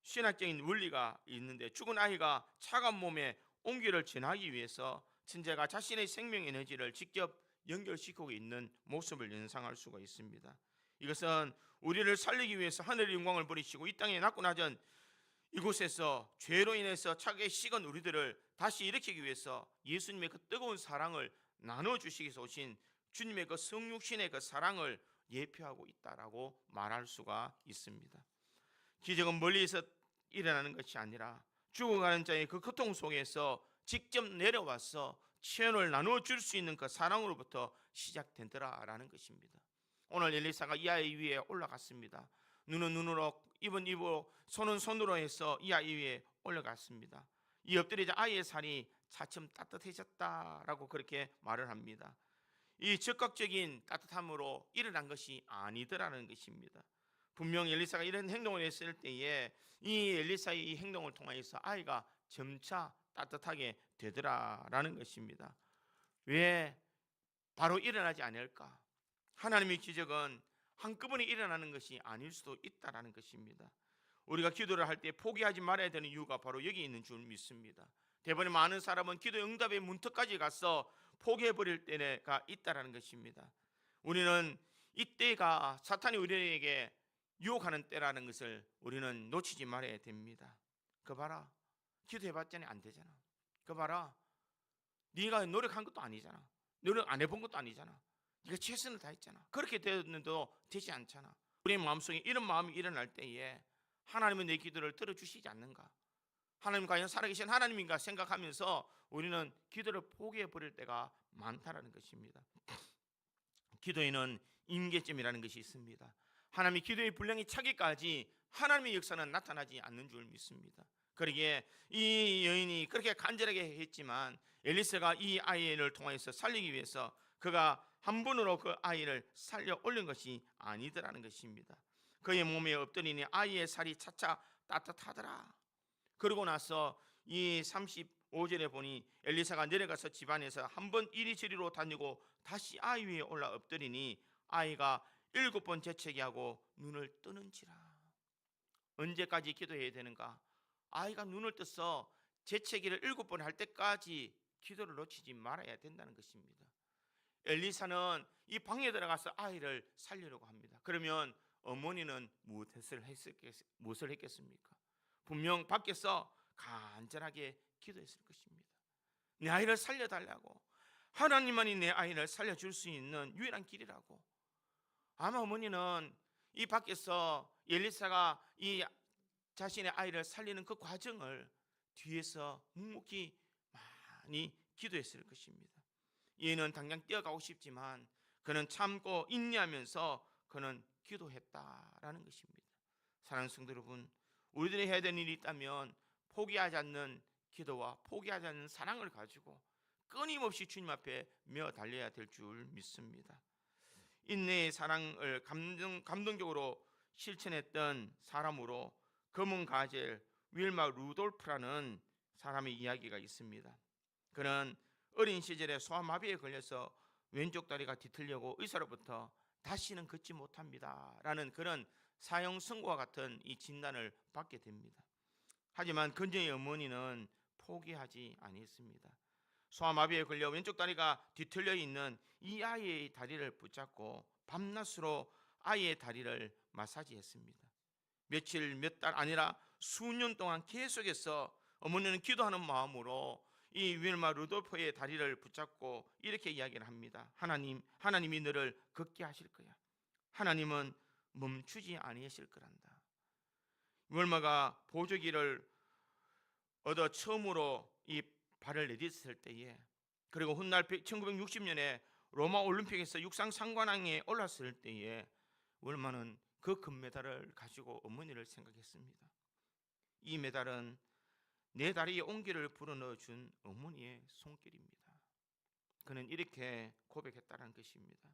신학적인 원리가 있는데 죽은 아이가 차가운 몸에 온기를 전하기 위해서 천재가 자신의 생명 에너지를 직접 연결시키고 있는 모습을 연상할 수가 있습니다. 이것은 우리를 살리기 위해서 하늘의 영광을 버리시고 이 땅에 낮고 낮은 이곳에서 죄로 인해서 차게 식은 우리들을 다시 일으키기 위해서 예수님의 그 뜨거운 사랑을 나눠주시기 위해서 오신 주님의 그 성육신의 그 사랑을 예표하고 있다라고 말할 수가 있습니다. 기적은 멀리서 일어나는 것이 아니라 죽어가는 자의 그 고통 속에서 직접 내려와서 체온을 나누어 줄 수 있는 그 사랑으로부터 시작된다라는 것입니다. 오늘 엘리사가 이 아이 위에 올라갔습니다. 눈은 눈으로, 입은 입으로, 손은 손으로 해서 이 아이 위에 올라갔습니다. 이 엎드리자 아이의 살이 차츰 따뜻해졌다라고 그렇게 말을 합니다. 이 적극적인 따뜻함으로 일어난 것이 아니더라는 것입니다. 분명 엘리사가 이런 행동을 했을 때에 이 엘리사의 이 행동을 통해서 아이가 점차 따뜻하게 되더라라는 것입니다. 왜 바로 일어나지 않을까? 하나님의 기적은 한꺼번에 일어나는 것이 아닐 수도 있다라는 것입니다. 우리가 기도를 할 때 포기하지 말아야 되는 이유가 바로 여기 있는 줄 믿습니다. 대부분 많은 사람은 기도 응답의 문턱까지 가서 포기해버릴 때가 있다라는 것입니다. 우리는 이때가 사탄이 우리에게 유혹하는 때라는 것을 우리는 놓치지 말아야 됩니다. 그 봐라, 기도해봤자니 안 되잖아. 그 봐라, 네가 노력한 것도 아니잖아. 노력 안 해본 것도 아니잖아. 네가 최선을 다했잖아. 그렇게 되었는데도 되지 않잖아. 우리 마음속에 이런 마음이 일어날 때에 하나님은 내 기도를 들어주시지 않는가? 하나님 과연 살아계신 하나님인가 생각하면서 우리는 기도를 포기해 버릴 때가 많다라는 것입니다. 기도에는 임계점이라는 것이 있습니다. 하나님이 기도의 분량이 차기까지 하나님의 역사는 나타나지 않는 줄 믿습니다. 그러기에 이 여인이 그렇게 간절하게 했지만 엘리사가 이 아이를 통해서 살리기 위해서 그가 한 번으로 그 아이를 살려 올린 것이 아니더라는 것입니다. 그의 몸에 엎드리니 아이의 살이 차차 따뜻하더라. 그러고 나서 이 35절에 보니 엘리사가 내려가서 집안에서 한 번 이리저리로 다니고 다시 아이 위에 올라 엎드리니 아이가 7번 재채기하고 눈을 뜨는지라. 언제까지 기도해야 되는가? 아이가 눈을 떠서 재채기를 7번 할 때까지 기도를 놓치지 말아야 된다는 것입니다. 엘리사는 이 방에 들어가서 아이를 살리려고 합니다. 그러면 어머니는 무엇을 했겠습니까? 분명 밖에서 간절하게 기도했을 것입니다. 내 아이를 살려달라고, 하나님만이 내 아이를 살려줄 수 있는 유일한 길이라고. 아마 어머니는 이 밖에서 엘리사가 이 자신의 아이를 살리는 그 과정을 뒤에서 묵묵히 많이 기도했을 것입니다. 얘는 당장 뛰어가고 싶지만 그는 참고 인내하면서 그는 기도했다라는 것입니다. 사랑하는 성도 여러분, 우리들이 해야 되는 일이 있다면 포기하지 않는 기도와 포기하지 않는 사랑을 가지고 끊임없이 주님 앞에 메어 달려야 될 줄 믿습니다. 인내의 사랑을 감동적으로 실천했던 사람으로 검은 가젤 윌마 루돌프라는 사람의 이야기가 있습니다. 그는 어린 시절에 소아마비에 걸려서 왼쪽 다리가 뒤틀려고 의사로부터 다시는 걷지 못합니다 라는 그런 사형 선고와 같은 이 진단을 받게 됩니다. 하지만 그녀의 어머니는 포기하지 아니했습니다. 소아마비에 걸려 왼쪽 다리가 뒤틀려 있는 이 아이의 다리를 붙잡고 밤낮으로 아이의 다리를 마사지했습니다. 며칠 몇 달 아니라 수년 동안 계속해서 어머니는 기도하는 마음으로 이 윌마 루돌프의 다리를 붙잡고 이렇게 이야기를 합니다. 하나님이 너를 걷게 하실 거야. 하나님은 멈추지 아니하실 거란다. 윌마가 보조기를 얻어 처음으로 이 발을 내딛었을 때에, 그리고 훗날 1960년에 로마 올림픽에서 육상 상관왕에 올랐을 때에 윌마는 그 금메달을 가지고 어머니를 생각했습니다. 이 메달은 내 다리에 온기를 불어넣어 준 어머니의 손길입니다. 그는 이렇게 고백했다는 것입니다.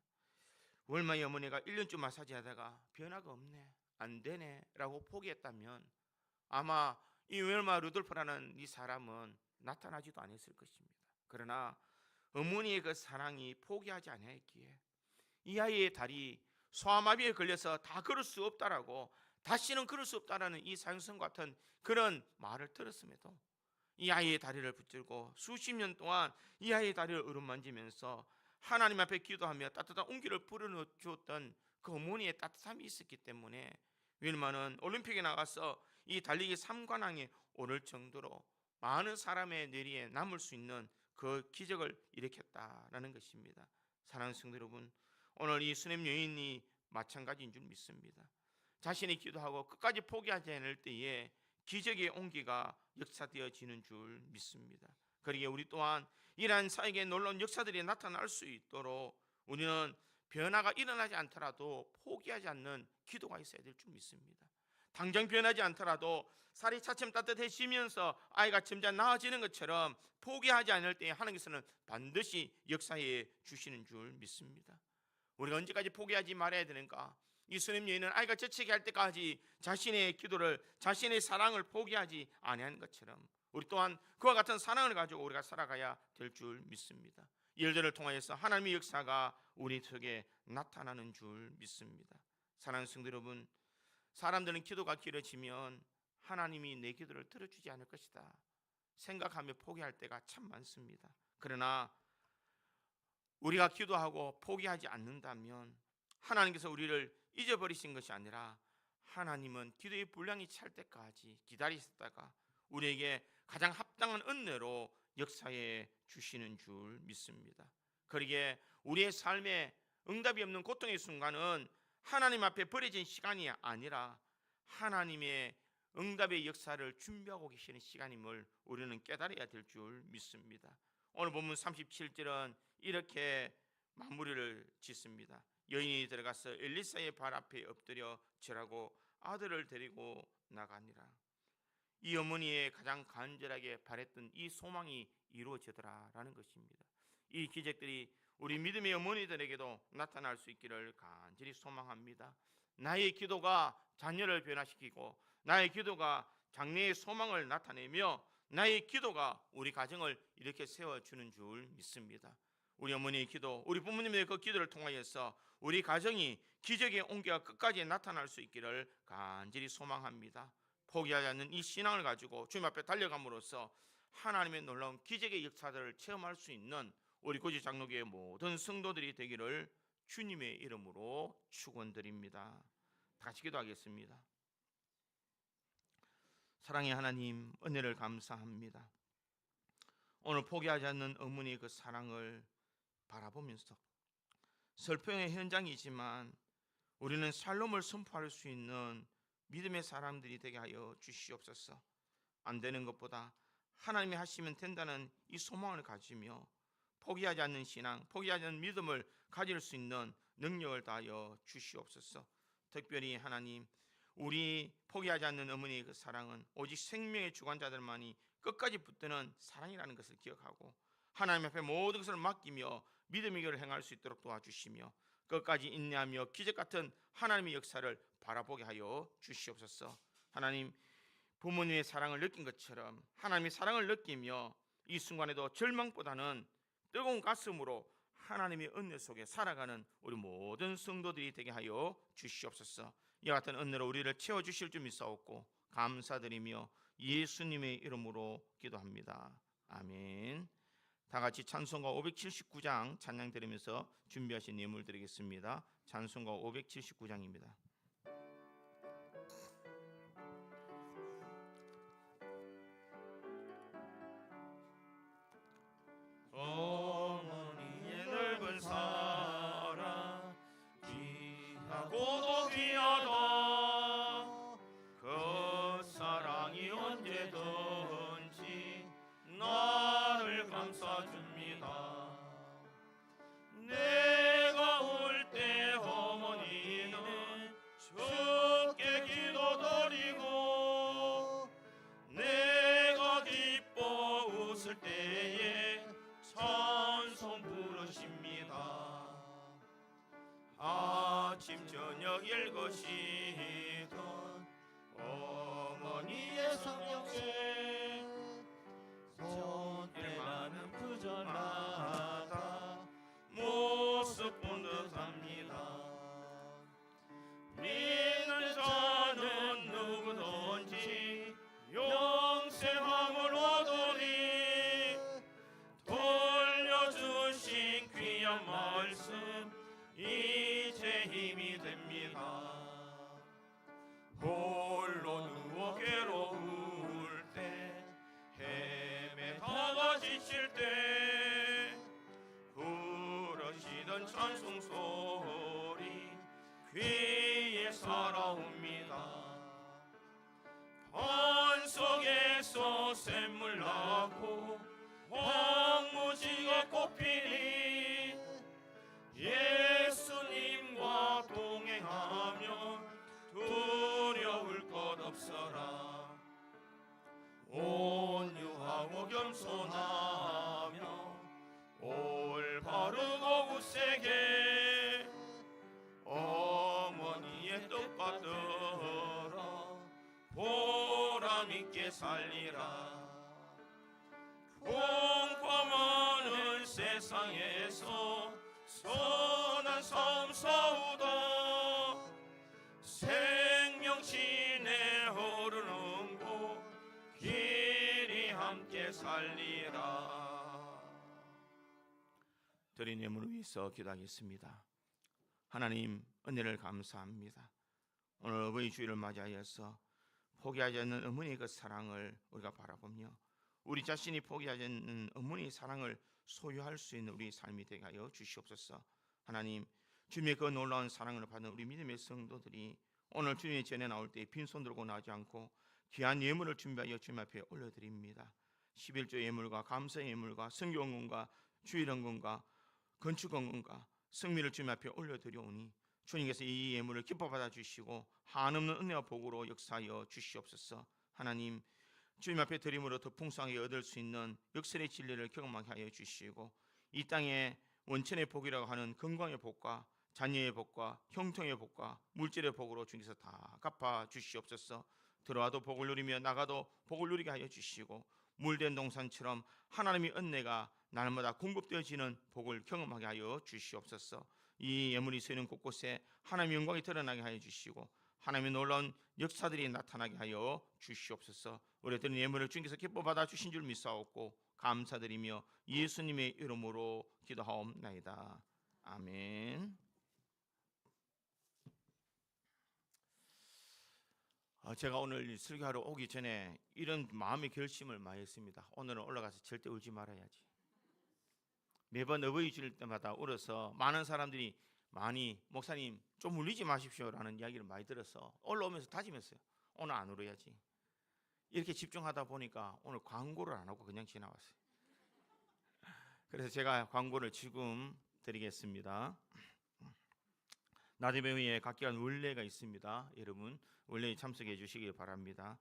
윌마의 어머니가 1년쯤 마사지하다가 변화가 없네, 안 되네 라고 포기했다면 아마 이 윌마 루돌프라는 이 사람은 나타나지도 않았을 것입니다. 그러나 어머니의 그 사랑이 포기하지 않았기에 이 아이의 다리 소아마비에 걸려서 다 걸을 수 없다라고, 다시는 걸을 수 없다라는 이 사형선 같은 그런 말을 들었음에도 이 아이의 다리를 붙들고 수십 년 동안 이 아이의 다리를 어루만지면서 하나님 앞에 기도하며 따뜻한 온기를 불어넣어 주었던 그 어머니의 따뜻함이 있었기 때문에 윌마는 올림픽에 나가서 이 달리기 3관왕에 오를 정도로 많은 사람의 뇌리에 남을 수 있는 그 기적을 일으켰다라는 것입니다. 사랑하는 성도 여러분, 오늘 이 수냄 여인이 마찬가지인 줄 믿습니다. 자신이 기도하고 끝까지 포기하지 않을 때에 기적의 온기가 역사되어지는 줄 믿습니다. 그러기에 우리 또한 이러한 사역의 놀라운 역사들이 나타날 수 있도록 우리는 변화가 일어나지 않더라도 포기하지 않는 기도가 있어야 될 줄 믿습니다. 당장 변하지 않더라도 살이 차츰 따뜻해지면서 아이가 점점 나아지는 것처럼 포기하지 않을 때 하나님께서는 반드시 역사해 주시는 줄 믿습니다. 우리가 언제까지 포기하지 말아야 되는가? 이 수냄 여인은 아이가 재채기 할 때까지 자신의 기도를, 자신의 사랑을 포기하지 아니한 것처럼 우리 또한 그와 같은 사랑을 가지고 우리가 살아가야 될 줄 믿습니다. 이 일들을 통하여서 하나님의 역사가 우리 속에 나타나는 줄 믿습니다. 사랑하는 성도 여러분, 사람들은 기도가 길어지면 하나님이 내 기도를 들어주지 않을 것이다 생각하며 포기할 때가 참 많습니다. 그러나 우리가 기도하고 포기하지 않는다면 하나님께서 우리를 잊어버리신 것이 아니라 하나님은 기도의 분량이 찰 때까지 기다리셨다가 우리에게 가장 합당한 은혜로 역사해 주시는 줄 믿습니다. 그러기에 우리의 삶에 응답이 없는 고통의 순간은 하나님 앞에 버려진 시간이 아니라 하나님의 응답의 역사를 준비하고 계시는 시간임을 우리는 깨달아야 될 줄 믿습니다. 오늘 본문 37절은 이렇게 마무리를 짓습니다. 여인이 들어가서 엘리사의 발 앞에 엎드려 절하고 아들을 데리고 나가니라. 이 어머니의 가장 간절하게 바랬던 이 소망이 이루어지더라라는 것입니다. 이 기적들이 우리 믿음의 어머니들에게도 나타날 수 있기를 간절히 소망합니다. 나의 기도가 자녀를 변화시키고 나의 기도가 장래의 소망을 나타내며 나의 기도가 우리 가정을 이렇게 세워주는 줄 믿습니다. 우리 어머니의 기도, 우리 부모님의 그 기도를 통하여서 우리 가정이 기적의 온기가 끝까지 나타날 수 있기를 간절히 소망합니다. 포기하지 않는 이 신앙을 가지고 주님 앞에 달려감으로써 하나님의 놀라운 기적의 역사들을 체험할 수 있는 우리 고지 장로교의 모든 성도들이 되기를 주님의 이름으로 축원드립니다. 다시 기도하겠습니다. 사랑의 하나님, 은혜를 감사합니다. 오늘 포기하지 않는 어머니의 그 사랑을 바라보면서 슬픔의 현장이지만 우리는 샬롬을 선포할 수 있는 믿음의 사람들이 되게 하여 주시옵소서. 안 되는 것보다 하나님이 하시면 된다는 이 소망을 가지며 포기하지 않는 신앙, 포기하지 않는 믿음을 가질 수 있는 능력을 다하여 주시옵소서. 특별히 하나님, 우리 포기하지 않는 어머니의 그 사랑은 오직 생명의 주관자들만이 끝까지 붙드는 사랑이라는 것을 기억하고 하나님 앞에 모든 것을 맡기며 믿음의 길을 행할 수 있도록 도와주시며 끝까지 인내하며 기적 같은 하나님의 역사를 바라보게 하여 주시옵소서. 하나님, 부모님의 사랑을 느낀 것처럼 하나님의 사랑을 느끼며 이 순간에도 절망보다는 뜨거운 가슴으로 하나님의 은혜 속에 살아가는 우리 모든 성도들이 되게 하여 주시옵소서. 이와 같은 은혜로 우리를 채워주실 줄 믿사옵고 감사드리며 예수님의 이름으로 기도합니다. 아멘. 다 같이 찬송가 579장 찬양 드리면서 준비하신 예물 드리겠습니다. 찬송가 579장입니다. 어머니의 넓은 사랑 귀하고도 귀하다. 그 사랑이 언제든지 나를 감싸줍니다. 내가 올 때 어머니는 주께 기도드리고 내가 기뻐 웃을 때에 찬송 부르십니다. 아침 저녁 읽으시던 어머니의 성경책 손에 많은 구절마다 모습 본 듯합니다. 믿는 자는 누구든지 영생함을 얻으리. 돌려주신 귀한 말씀 이제 힘이 됩니다. 홀로 누워 괴로울 때 헤매다가 지칠 때 부르시던 찬송 소리 귀에 살아옵니다. 반 속에서 샘물 나고 황무지가 꽃피니 예수님과 동행하면 두려울 것 없어라. 온유하고 겸손하며 올바르고 굳세게 어머니의 뜻받들어 보람있게 살리라. 공포많은 세상에서 선한 삶 사우다. 생명신에 흐르는 곳 길이 함께 살리라. 드린 예물을 위해서 기도하겠습니다. 하나님, 은혜를 감사합니다. 오늘 어버이 주일을 맞이하여서 포기하지 않는 어머니의 그 사랑을 우리가 바라보며 우리 자신이 포기하지 않는 어머니의 사랑을 소유할 수 있는 우리 삶이 되게 하여 주시옵소서. 하나님, 주님의 그 놀라운 사랑을 받는 우리 믿음의 성도들이 오늘 주님의 전에 나올 때 빈손 들고 나지 않고 귀한 예물을 준비하여 주님 앞에 올려드립니다. 11조 예물과 감사의 예물과 성경원과 주일헌금과 건축헌금과 성미를 주님 앞에 올려드려오니 주님께서 이 예물을 기뻐 받아 주시고 한없는 은혜와 복으로 역사하여 주시옵소서. 하나님, 주님 앞에 드림으로 더 풍성하게 얻을 수 있는 역설의 진리를 경험하게 하여 주시고 이 땅에 원천의 복이라고 하는 건강의 복과 자녀의 복과 형통의 복과 물질의 복으로 주님께서 다 갚아 주시옵소서. 들어와도 복을 누리며 나가도 복을 누리게 하여 주시고 물된 동산처럼 하나님의 은혜가 날마다 공급되어지는 복을 경험하게 하여 주시옵소서. 이 예물이 쓰이는 곳곳에 하나님의 영광이 드러나게 하여 주시고 하나님의 놀라운 역사들이 나타나게 하여 주시옵소서. 우리 드린 예물을 주님께서 기뻐 받아 주신 줄 믿사옵고 감사드리며 예수님의 이름으로 기도하옵나이다. 아멘. 제가 오늘 설교하러 오기 전에 이런 마음의 결심을 많이 했습니다. 오늘은 올라가서 절대 울지 말아야지. 매번 어버이 주일 때마다 울어서 많은 사람들이 많이 목사님 좀 울리지 마십시오라는 이야기를 많이 들어서 올라오면서 다짐했어요. 오늘 안 울어야지. 이렇게 집중하다 보니까 오늘 광고를 안 하고 그냥 지나왔어요. 그래서 제가 광고를 지금 드리겠습니다. 나들배우에 각기한 원례가 있습니다. 여러분 원래에 참석해 주시기 바랍니다.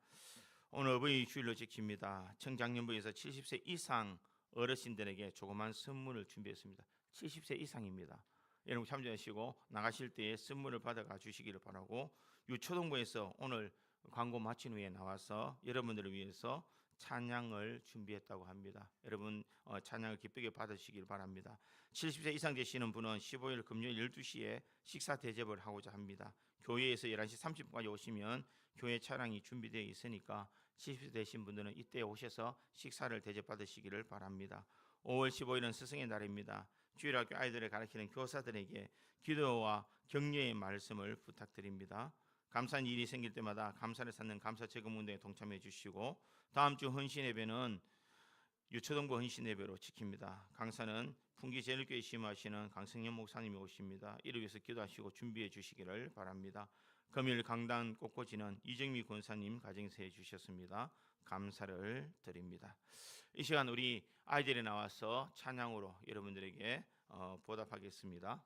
오늘 어버이 주일로 지킵니다. 청장년부에서 70세 이상 어르신들에게 조그만 선물을 준비했습니다. 70세 이상입니다. 여러분 참조하시고 나가실 때에 선물을 받아가 주시기를 바라고 유초동부에서 오늘 광고 마친 후에 나와서 여러분들을 위해서 찬양을 준비했다고 합니다. 여러분 찬양을 기쁘게 받으시길 바랍니다. 70세 이상 되시는 분은 15일 금요일 12시에 식사 대접을 하고자 합니다. 교회에서 11시 30분까지 오시면 교회 차량이 준비되어 있으니까 70세 되신 분들은 이때 오셔서 식사를 대접받으시기를 바랍니다. 5월 15일은 스승의 날입니다. 주일학교 아이들을 가르치는 교사들에게 기도와 격려의 말씀을 부탁드립니다. 감사한 일이 생길 때마다 감사를 쌓는 감사제금 운동에 동참해 주시고 다음 주 헌신 예배는 유초동부 헌신 예배로 지킵니다. 강사는 풍기제일교회 심하시는 강승현 목사님이 오십니다. 이를 위해서 기도하시고 준비해 주시기를 바랍니다. 금요일 강단 꽃꽂이는 이정미 권사님 가정에서 해주셨습니다. 감사를 드립니다. 이 시간 우리 아이들이 나와서 찬양으로 여러분들에게 보답하겠습니다.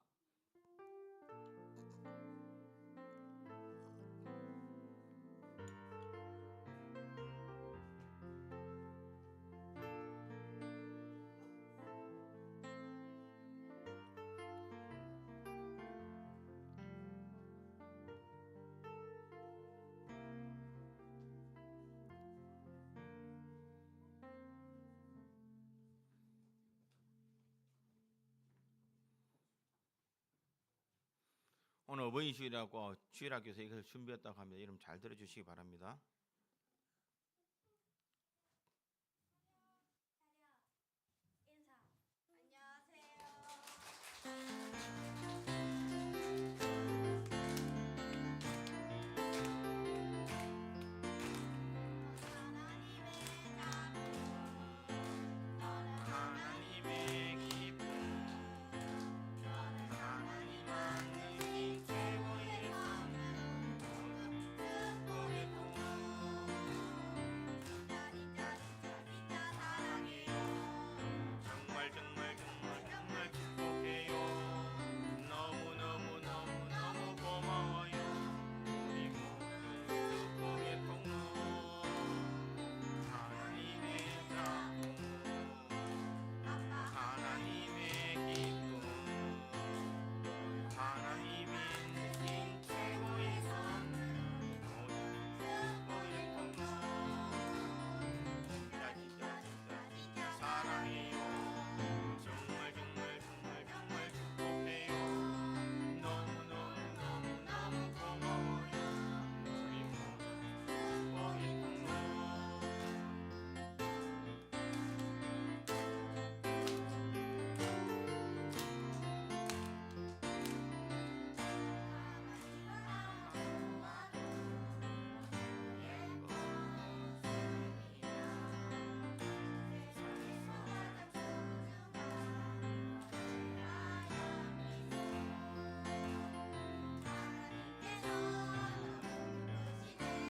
오늘 어버이 주일이라고 주일학교에서 이것을 준비했다고 합니다. 여러분 잘 들어주시기 바랍니다.